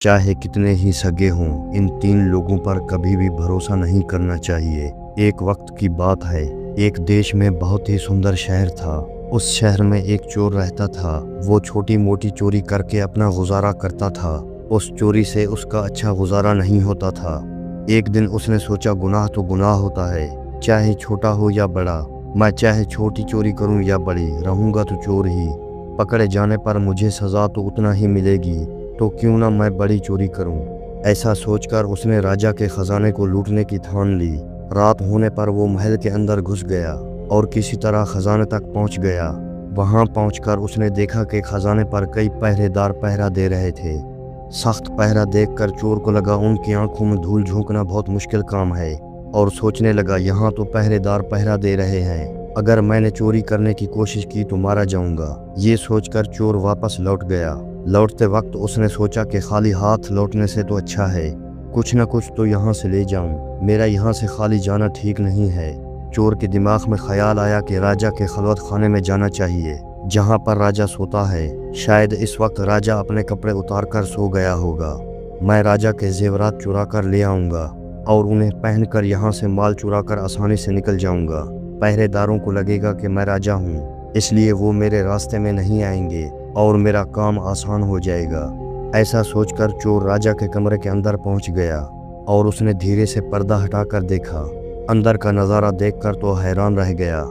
चाहे कितने ही सगे हों, इन तीन लोगों पर कभी भी भरोसा नहीं करना चाहिए। एक वक्त की बात है, एक देश में बहुत ही सुंदर शहर था। उस शहर में एक चोर रहता था। वो छोटी मोटी चोरी करके अपना गुजारा करता था। उस चोरी से उसका अच्छा गुजारा नहीं होता था। एक दिन उसने सोचा, गुनाह तो गुनाह होता है, चाहे छोटा हो या बड़ा। मैं चाहे छोटी चोरी करूं या बड़ी, रहूंगा तो चोर ही। पकड़े जाने पर मुझे सज़ा तो उतना ही मिलेगी, तो क्यों ना मैं बड़ी चोरी करूं। ऐसा सोचकर उसने राजा के खजाने को लूटने की ठान ली। रात होने पर वो महल के अंदर घुस गया और किसी तरह खजाने तक पहुंच गया। वहां पहुंचकर उसने देखा कि खजाने पर कई पहरेदार पहरा दे रहे थे। सख्त पहरा देखकर चोर को लगा उनकी आंखों में धूल झोंकना बहुत मुश्किल काम है, और सोचने लगा, यहाँ तो पहरेदार पहरा दे रहे हैं, अगर मैंने चोरी करने की कोशिश की तो मारा जाऊंगा। ये सोचकर चोर वापस लौट गया। लौटते वक्त उसने सोचा कि खाली हाथ लौटने से तो अच्छा है, कुछ न कुछ तो यहाँ से ले जाऊं, मेरा यहाँ से खाली जाना ठीक नहीं है। चोर के दिमाग में ख्याल आया कि राजा के खलवत खाने में जाना चाहिए, जहाँ पर राजा सोता है। शायद इस वक्त राजा अपने कपड़े उतार कर सो गया होगा। मैं राजा के जेवरात चुरा कर ले आऊँगा और उन्हें पहनकर यहाँ से माल चुरा कर आसानी से निकल जाऊँगा। पहरेदारों को लगेगा कि मैं राजा हूँ, इसलिए वो मेरे रास्ते में नहीं आएंगे और मेरा काम आसान हो जाएगा। ऐसा सोचकर चोर राजा के कमरे के अंदर पहुँच गया और उसने धीरे से पर्दा हटाकर देखा। अंदर का नज़ारा देखकर तो हैरान रह गया।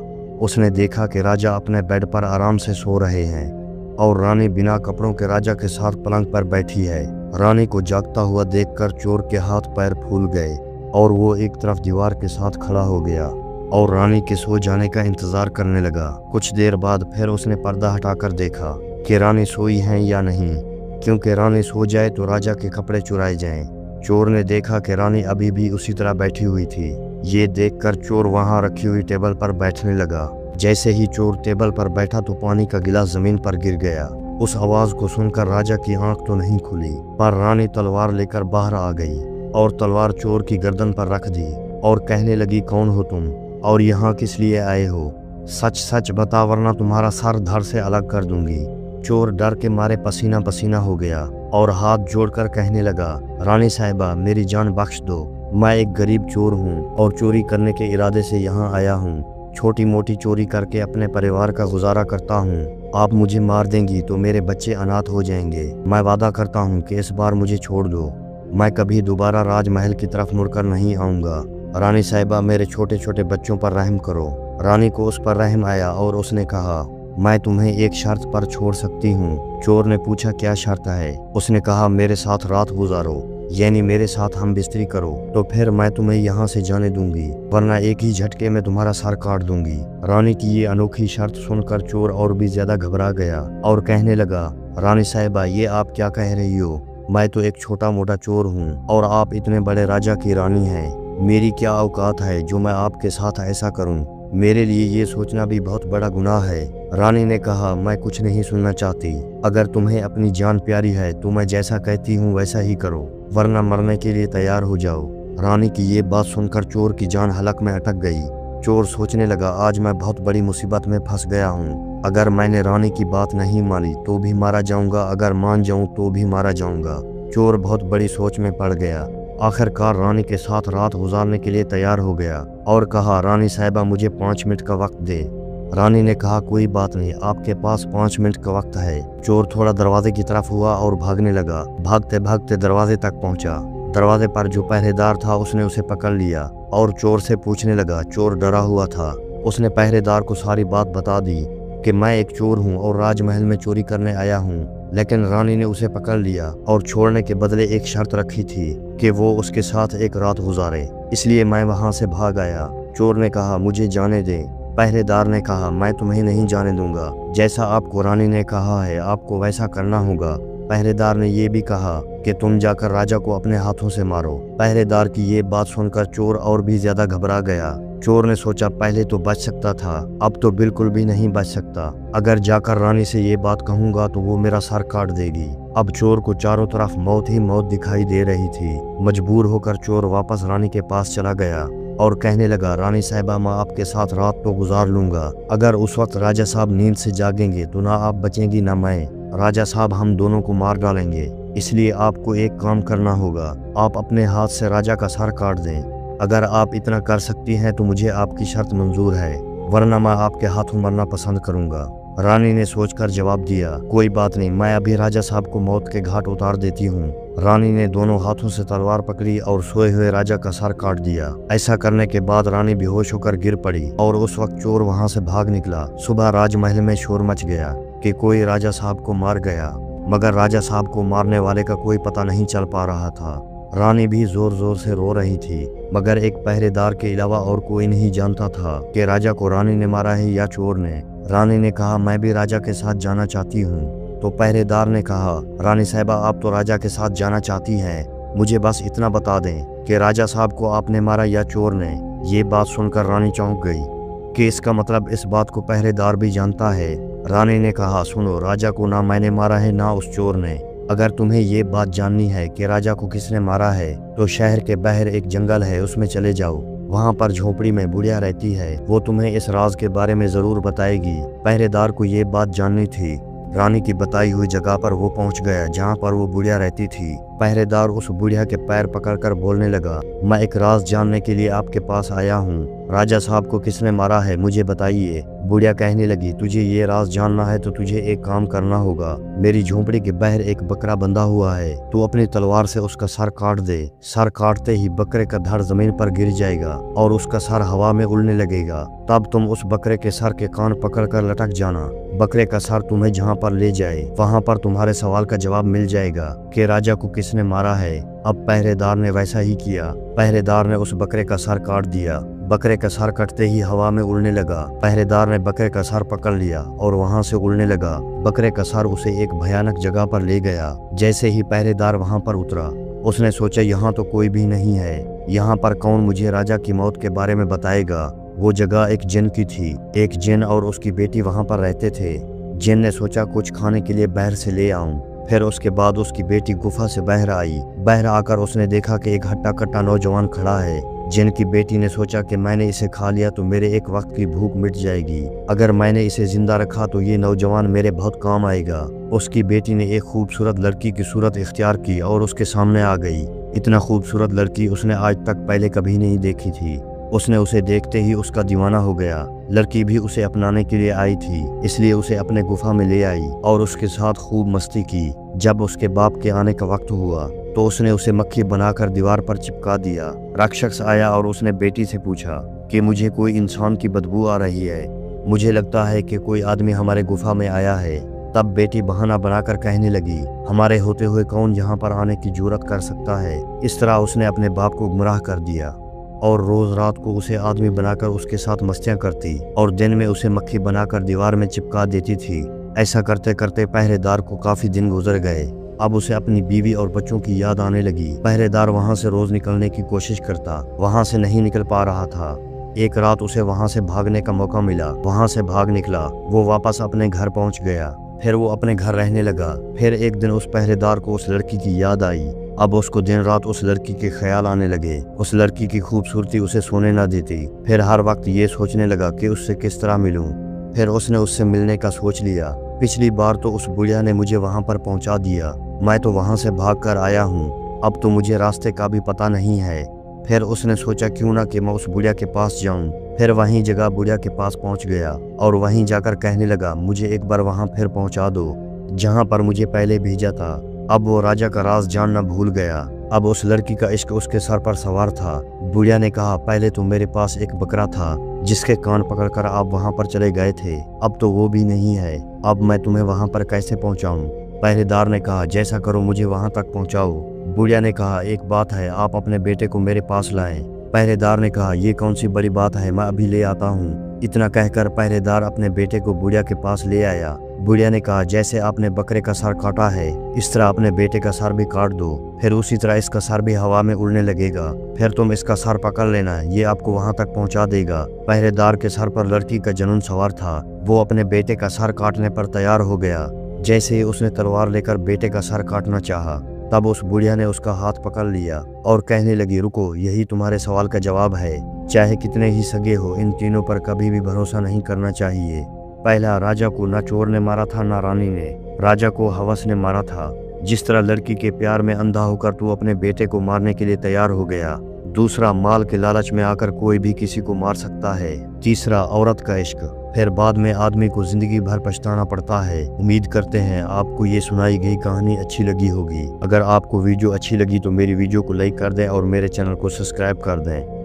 उसने देखा कि राजा अपने बेड पर आराम से सो रहे हैं और रानी बिना कपड़ों के राजा के साथ पलंग पर बैठी है। रानी को जागता हुआ देखकर चोर के हाथ पैर फूल गए और वो एक तरफ दीवार के साथ खड़ा हो गया और रानी के सो जाने का इंतजार करने लगा। कुछ देर बाद फिर उसने पर्दा हटाकर देखा कि रानी सोई हैं या नहीं, क्योंकि रानी सो जाए तो राजा के कपड़े चुराए जाएं। चोर ने देखा कि रानी अभी भी उसी तरह बैठी हुई थी। ये देखकर चोर वहां रखी हुई टेबल पर बैठने लगा। जैसे ही चोर टेबल पर बैठा तो पानी का गिलास जमीन पर गिर गया। उस आवाज को सुनकर राजा की आंख तो नहीं खुली, पर रानी तलवार लेकर बाहर आ गई और तलवार चोर की गर्दन पर रख दी और कहने लगी, कौन हो तुम और यहाँ किस लिए आए हो? सच सच बता, वरना तुम्हारा सर धड़ से अलग कर दूंगी। चोर डर के मारे पसीना पसीना हो गया और हाथ जोड़कर कहने लगा, रानी साहिबा मेरी जान बख्श दो, मैं एक गरीब चोर हूँ और चोरी करने के इरादे से यहाँ आया हूँ। छोटी मोटी चोरी करके अपने परिवार का गुजारा करता हूँ। आप मुझे मार देंगी तो मेरे बच्चे अनाथ हो जाएंगे। मैं वादा करता हूँ कि इस बार मुझे छोड़ दो, मैं कभी दोबारा राजमहल की तरफ मुड़कर नहीं आऊँगा। रानी साहिबा मेरे छोटे छोटे बच्चों पर रहम करो। रानी को उस पर रहम आया और उसने कहा, मैं तुम्हें एक शर्त पर छोड़ सकती हूँ। चोर ने पूछा, क्या शर्त है? उसने कहा, मेरे साथ रात गुजारो, यानी मेरे साथ हम बिस्तरी करो, तो फिर मैं तुम्हें यहाँ से जाने दूंगी, वरना एक ही झटके में तुम्हारा सर काट दूंगी। रानी की ये अनोखी शर्त सुनकर चोर और भी ज्यादा घबरा गया और कहने लगा, रानी साहिबा ये आप क्या कह रही हो? मैं तो एक छोटा मोटा चोर हूँ और आप इतने बड़े राजा की रानी हैं। मेरी क्या औकात है जो मैं आपके साथ ऐसा करूँ? मेरे लिए ये सोचना भी बहुत बड़ा गुनाह है। रानी ने कहा, मैं कुछ नहीं सुनना चाहती। अगर तुम्हें अपनी जान प्यारी है तो मैं जैसा कहती हूँ वैसा ही करो, वरना मरने के लिए तैयार हो जाओ। रानी की ये बात सुनकर चोर की जान हलक में अटक गई। चोर सोचने लगा, आज मैं बहुत बड़ी मुसीबत में फंस गया हूँ। अगर मैंने रानी की बात नहीं मानी तो भी मारा जाऊंगा, अगर मान जाऊं तो भी मारा जाऊंगा। चोर बहुत बड़ी सोच में पड़ गया। आखिरकार रानी के साथ रात गुजारने के लिए तैयार हो गया और कहा, रानी साहिबा मुझे 5 मिनट का वक्त दे। रानी ने कहा, कोई बात नहीं, आपके पास 5 मिनट का वक्त है। चोर थोड़ा दरवाजे की तरफ हुआ और भागने लगा। भागते भागते दरवाजे तक पहुंचा। दरवाजे पर जो पहरेदार था उसने उसे पकड़ लिया और चोर से पूछने लगा। चोर डरा हुआ था। उसने पहरेदार को सारी बात बता दी कि मैं एक चोर हूँ और राजमहल में चोरी करने आया हूँ, लेकिन रानी ने उसे पकड़ लिया और छोड़ने के बदले एक शर्त रखी थी कि वो उसके साथ एक रात गुजारे, इसलिए मैं वहां से भाग आया। चोर ने कहा, मुझे जाने दे। पहरेदार ने कहा, मैं तुम्हें नहीं जाने दूंगा, जैसा आपको रानी ने कहा है आपको वैसा करना होगा। पहरेदार ने ये भी कहा कि तुम जाकर राजा को अपने हाथों से मारो। पहरेदार की ये बात सुनकर चोर और भी ज्यादा घबरा गया। चोर ने सोचा, पहले तो बच सकता था, अब तो बिल्कुल भी नहीं बच सकता। अगर जाकर रानी से ये बात कहूंगा तो वो मेरा सर काट देगी। अब चोर को चारों तरफ मौत ही मौत दिखाई दे रही थी। मजबूर होकर चोर वापस रानी के पास चला गया और कहने लगा, रानी साहिबा मैं आपके साथ रात तो गुजार लूंगा, अगर उस वक्त राजा साहब नींद से जागेंगे तो ना आप बचेंगी ना मैं। राजा साहब हम दोनों को मार डालेंगे, इसलिए आपको एक काम करना होगा, आप अपने हाथ से राजा का सर काट दें। अगर आप इतना कर सकती हैं तो मुझे आपकी शर्त मंजूर है, वरना मैं आपके हाथों मरना पसंद करूंगा। रानी ने सोचकर जवाब दिया, कोई बात नहीं, मैं अभी राजा साहब को मौत के घाट उतार देती हूँ। रानी ने दोनों हाथों से तलवार पकड़ी और सोए हुए राजा का सर काट दिया। ऐसा करने के बाद रानी बेहोश होकर गिर पड़ी और उस वक्त चोर वहां से भाग निकला। सुबह राजमहल में शोर मच गया कि कोई राजा साहब को मार गया, मगर राजा साहब को मारने वाले का कोई पता नहीं चल पा रहा था। रानी भी जोर जोर से रो रही थी, मगर एक पहरेदार के अलावा और कोई नहीं जानता था कि राजा को रानी ने मारा है या चोर ने। रानी ने कहा, मैं भी राजा के साथ जाना चाहती हूँ। तो पहरेदार ने कहा, रानी साहिबा, आप तो राजा के साथ जाना चाहती हैं, मुझे बस इतना बता दें कि राजा साहब को आपने मारा या चोर ने। ये बात सुनकर रानी चौंक गई कि इसका मतलब इस बात को पहरेदार भी जानता है। रानी ने कहा, सुनो, राजा को ना मैंने मारा है ना उस चोर ने। अगर तुम्हें ये बात जाननी है कि राजा को किसने मारा है तो शहर के बाहर एक जंगल है, उसमें चले जाओ। वहाँ पर झोपड़ी में बुढ़िया रहती है, वो तुम्हें इस राज के बारे में जरूर बताएगी। पहरेदार को ये बात जाननी थी। रानी की बताई हुई जगह पर वो पहुंच गया जहाँ पर वो बुढ़िया रहती थी। पहरेदार उस बुढ़िया के पैर पकड़कर बोलने लगा, मैं एक राज जानने के लिए आपके पास आया हूँ। राजा साहब को किसने मारा है मुझे बताइए। बुढ़िया कहने लगी, तुझे ये राज जानना है तो तुझे एक काम करना होगा। मेरी झोंपड़ी के बाहर एक बकरा बंधा हुआ है, तू अपनी तलवार से उसका सर काट दे। सर काटते ही बकरे का धड़ जमीन पर गिर जाएगा और उसका सर हवा में उड़ने लगेगा। तब तुम उस बकरे के सर के कान पकड़कर लटक जाना। बकरे का सर तुम्हें जहाँ पर ले जाए वहाँ पर तुम्हारे सवाल का जवाब मिल जाएगा कि राजा को किसने मारा है। अब पहरेदार ने वैसा ही किया। पहरेदार ने उस बकरे का सर काट दिया। बकरे का सर कटते ही हवा में उड़ने लगा। पहरेदार ने बकरे का सर पकड़ लिया और वहां से उड़ने लगा। बकरे का सर उसे एक भयानक जगह पर ले गया। जैसे ही पहरेदार वहां पर उतरा, उसने सोचा यहाँ तो कोई भी नहीं है, यहाँ पर कौन मुझे राजा की मौत के बारे में बताएगा। वो जगह एक जिन की थी। एक जिन और उसकी बेटी वहां पर रहते थे। जिन ने सोचा कुछ खाने के लिए बाहर से ले आऊं। फिर उसके बाद उसकी बेटी गुफा से बाहर आई। बाहर आकर उसने देखा कि एक हट्टा कट्टा नौजवान खड़ा है। जिन की बेटी ने सोचा कि मैंने इसे खा लिया तो मेरे एक वक्त की भूख मिट जाएगी। अगर मैंने इसे जिंदा रखा तो ये नौजवान मेरे बहुत काम आएगा। उसकी बेटी ने एक खूबसूरत लड़की की सूरत इख्तियार की और उसके सामने आ गई। इतना खूबसूरत लड़की उसने आज तक पहले कभी नहीं देखी थी। उसने उसे देखते ही उसका दीवाना हो गया। लड़की भी उसे अपनाने के लिए आई थी, इसलिए उसे अपने गुफा में ले आई और उसके साथ खूब मस्ती की। जब उसके बाप के आने का वक्त हुआ तो उसने उसे मक्खी बनाकर दीवार पर चिपका दिया। राक्षस आया और उसने बेटी से पूछा कि मुझे कोई इंसान की बदबू आ रही है, मुझे लगता है कि कोई आदमी हमारे गुफा में आया है। तब बेटी बहाना बनाकर कहने लगी, हमारे होते हुए कौन यहाँ पर आने की जुर्रत कर सकता है। इस तरह उसने अपने बाप को गुमराह कर दिया और रोज रात को उसे आदमी बनाकर उसके साथ मस्तियां करती और दिन में उसे मक्खी बनाकर दीवार में चिपका देती थी। ऐसा करते करते पहरेदार को काफी दिन गुजर गए। अब उसे अपनी बीवी और बच्चों की याद आने लगी। पहरेदार वहां से रोज निकलने की कोशिश करता, वहां से नहीं निकल पा रहा था। एक रात उसे वहां से भागने का मौका मिला, वहां से भाग निकला। वो वापस अपने घर पहुंच गया। फिर वो अपने घर रहने लगा। फिर एक दिन उस पहरेदार को उस लड़की की याद आई। अब उसको दिन रात उस लड़की के ख्याल आने लगे। उस लड़की की खूबसूरती उसे सोने ना देती। फिर हर वक्त ये सोचने लगा कि उससे किस तरह मिलूं। फिर उसने उससे मिलने का सोच लिया। पिछली बार तो उस बुढ़िया ने मुझे वहां पर पहुंचा दिया, मैं तो वहां से भाग कर आया हूँ, अब तो मुझे रास्ते का भी पता नहीं है। फिर उसने सोचा क्यों ना कि मैं उस बुढ़िया के पास जाऊं। फिर वहीं जगह बुढ़िया के पास पहुंच गया और वहीं जाकर कहने लगा, मुझे एक बार वहां फिर पहुंचा दो जहां पर मुझे पहले भेजा था। अब वो राजा का राज जानना भूल गया। अब उस लड़की का इश्क उसके सर पर सवार था। बुढ़िया ने कहा, पहले तो मेरे पास एक बकरा था जिसके कान पकड़कर आप वहां पर चले गए थे, अब तो वो भी नहीं है। अब मैं तुम्हें वहां पर कैसे पहुंचाऊं? पहरेदार ने कहा, जैसा करो मुझे वहां तक पहुंचाओ। बुढ़िया ने कहा, एक बात है, आप अपने बेटे को मेरे पास लाएं। पहरेदार ने कहा, ये कौन सी बड़ी बात है, मैं अभी ले आता हूँ। इतना कहकर पहरेदार अपने बेटे को बुढ़िया के पास ले आया। बुढ़िया ने कहा, जैसे आपने बकरे का सर काटा है इस तरह अपने बेटे का सर भी काट दो, फिर उसी तरह इसका सर भी हवा में उड़ने लगेगा। फिर तुम इसका सर पकड़ लेना, ये आपको वहां तक पहुंचा देगा। पहरेदार के सर पर लड़की का जुनून सवार था। वो अपने बेटे का सर काटने पर तैयार हो गया। जैसे ही उसने तलवार लेकर बेटे का सर काटना चाहा, तब उस बुढ़िया ने उसका हाथ पकड़ लिया और कहने लगी, रुको, यही तुम्हारे सवाल का जवाब है। चाहे कितने ही सगे हो, इन तीनों पर कभी भी भरोसा नहीं करना चाहिए। पहला, राजा को न चोर ने मारा था न रानी ने, राजा को हवस ने मारा था। जिस तरह लड़की के प्यार में अंधा होकर तू अपने बेटे को मारने के लिए तैयार हो गया। दूसरा, माल के लालच में आकर कोई भी किसी को मार सकता है। तीसरा, औरत का इश्क, फिर बाद में आदमी को जिंदगी भर पछताना पड़ता है। उम्मीद करते हैं आपको ये सुनाई गई कहानी अच्छी लगी होगी। अगर आपको वीडियो अच्छी लगी तो मेरी वीडियो को लाइक कर दें और मेरे चैनल को सब्सक्राइब कर दें।